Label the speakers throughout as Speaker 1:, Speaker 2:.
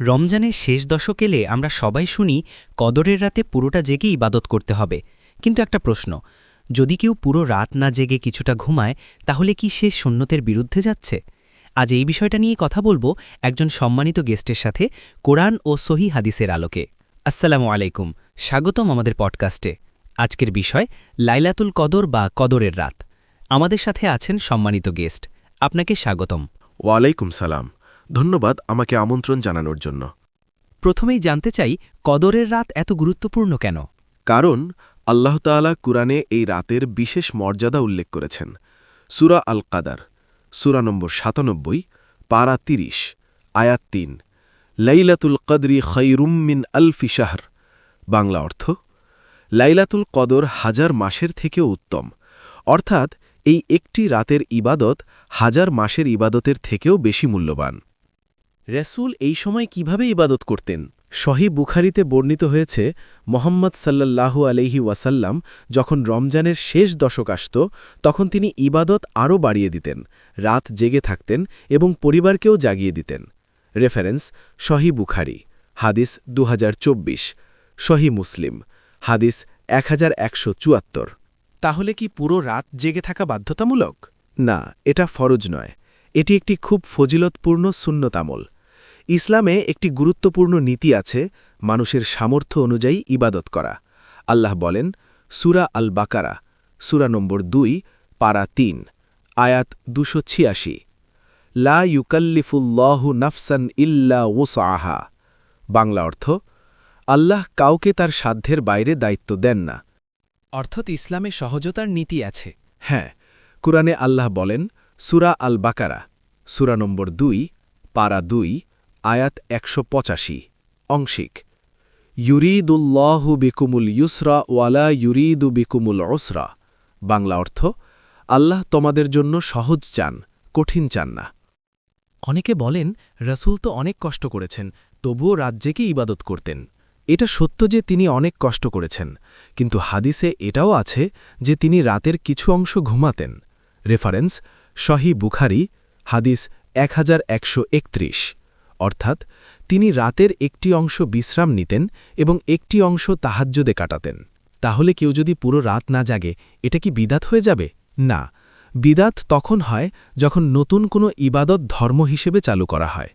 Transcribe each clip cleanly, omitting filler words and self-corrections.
Speaker 1: রমজানের শেষ দশক এলে আমরা সবাই শুনি কদরের রাতে পুরোটা জেগে ইবাদত করতে হবে। কিন্তু একটা প্রশ্ন, যদি কেউ পুরো রাত না জেগে কিছুটা ঘুমায়, তাহলে কি সে সুন্নতের বিরুদ্ধে যাচ্ছে? আজ এই বিষয়টা নিয়ে কথা বলবো একজন সম্মানিত গেস্টের সাথে কোরআন ও সহি হাদিসের আলোকে। আসসালামু আলাইকুম, স্বাগতম আমাদের পডকাস্টে। আজকের বিষয় লাইলাতুল কদর বা কদরের রাত। আমাদের সাথে আছেন সম্মানিত গেস্ট, আপনাকে স্বাগতম।
Speaker 2: ওয়ালাইকুম সালাম। ধন্যবাদ আমাকে আমন্ত্রণ জানানোর জন্য।
Speaker 1: প্রথমেই জানতে চাই, কদরের রাত এত গুরুত্বপূর্ণ কেন?
Speaker 2: কারণ আল্লাহ তাআলা কুরআনে এই রাতের বিশেষ মর্যাদা উল্লেখ করেছেন। সূরা আল কাদার, সূরা নম্বর ৯৭, পারা ৩০, আয়াত ৩। লাইলাতুল কদরি খায়রুম মিন আলফি শাহর। বাংলা অর্থ, লাইলাতুল কদর হাজার মাসের থেকেও উত্তম, অর্থাৎ এই একটি রাতের ইবাদত হাজার মাসের ইবাদতের থেকেও বেশি মূল্যবান। রাসূল এই সময় কিভাবে ইবাদত করতেন? সহিহ বুখারীতে বর্ণিত হয়েছে, মুহাম্মদ সাল্লাল্লাহু আলাইহি ওয়াসাল্লাম যখন রমজানের শেষ দশক আসত, তখন তিনি ইবাদত আরও বাড়িয়ে দিতেন, রাত জেগে থাকতেন এবং পরিবারকেও জাগিয়ে দিতেন। রেফারেন্স: সহিহ বুখারী, হাদিস ২০২৪, সহিহ মুসলিম, হাদিস ১১৭৪। তাহলে কি পুরো রাত জেগে থাকা বাধ্যতামূলক? না, এটা ফরজ নয়। এটি একটি খুব ফজিলতপূর্ণ সুন্নত আমল। ইসলামে একটি গুরুত্বপূর্ণ নীতি আছে, মানুষের সামর্থ্য অনুযায়ী ইবাদত করা। আল্লাহ বলেন, সূরা আল বাকারা, সূরা নম্বর ২, পারা ৩, আয়াত ২৮৬, লা ইউকাল্লিফুল্লাহু নাফসান ইল্লা ওয়াসআহা। বাংলা অর্থ, আল্লাহ কাউকে তার সাধ্যের বাইরে দায়িত্ব দেন না।
Speaker 1: অর্থাৎ ইসলামে সহজতার নীতি আছে।
Speaker 2: হ্যাঁ, কুরআনে আল্লাহ বলেন, সূরা আল বাকারা, সূরা নম্বর ২, পারা ২, আয়াত ১৮৫, অংশিক, ইউরিদুল্লাহু বিকুমুল ইউসরা ওয়ালা ইউরিদু বিকুমুল উসরা। বাংলা অর্থ, আল্লাহ তোমাদের জন্য সহজ চান, কঠিন চান না।
Speaker 1: অনেকে বলেন, রাসূল তো অনেক কষ্ট করেছেন, তবুও রাত জেগে ইবাদত করতেন।
Speaker 2: এটা সত্য যে তিনি অনেক কষ্ট করেছেন, কিন্তু হাদিসে এটাও আছে যে তিনি রাতের কিছু অংশ ঘুমাতেন। রেফারেন্স: সহিহ বুখারী, হাদিস ১১৩১, অর্থাৎ তিনি রাতের একটি অংশ বিশ্রাম নিতেন এবং একটি অংশ তাহাজ্জুদে কাটাতেন। তাহলে কেউ যদি পুরো রাত না জাগে, এটা কি বিদাত হয়ে যাবে? না, বিদাত তখন হয় যখন নতুন কোনো ইবাদত ধর্ম হিসেবে চালু করা হয়।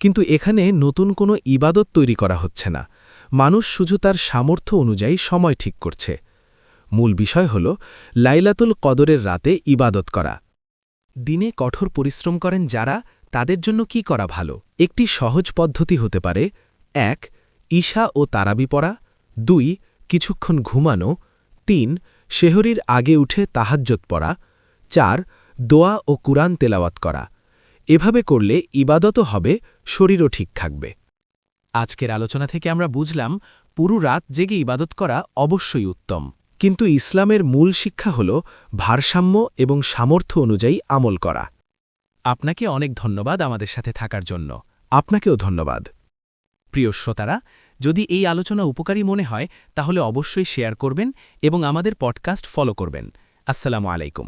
Speaker 2: কিন্তু এখানে নতুন কোনো ইবাদত তৈরি করা হচ্ছে না, মানুষ শুধু তার সামর্থ্য অনুযায়ী সময় ঠিক করছে। মূল বিষয় হল লাইলাতুল কদরের রাতে ইবাদত করা।
Speaker 1: দিনে কঠোর পরিশ্রম করেন যারা, তাদের জন্য কি করা ভালো?
Speaker 2: একটি সহজ পদ্ধতি হতে পারে: ১. ঈশা ও তারাবি পড়া, ২. কিছুক্ষণ ঘুমানো, ৩. সেহরির আগে উঠে তাহাজ্জুদ পড়া, ৪. দোয়া ও কুরআন তেলাওয়াত করা। এভাবে করলে ইবাদতও হবে, শরীরও ঠিক থাকবে।
Speaker 1: আজকের আলোচনা থেকে আমরা বুঝলাম, পুরো রাত জেগে ইবাদত করা অবশ্যই উত্তম।
Speaker 2: কিন্তু ইসলামের মূল শিক্ষা হল ভারসাম্য এবং সামর্থ্য অনুযায়ী আমল করা।
Speaker 1: আপনাকে অনেক ধন্যবাদ আমাদের সাথে থাকার জন্য।
Speaker 2: আপনাকেও ধন্যবাদ।
Speaker 1: প্রিয় শ্রোতারা, যদি এই আলোচনা উপকারী মনে হয়, তাহলে অবশ্যই শেয়ার করবেন এবং আমাদের পডকাস্ট ফলো করবেন। আসসালামু আলাইকুম।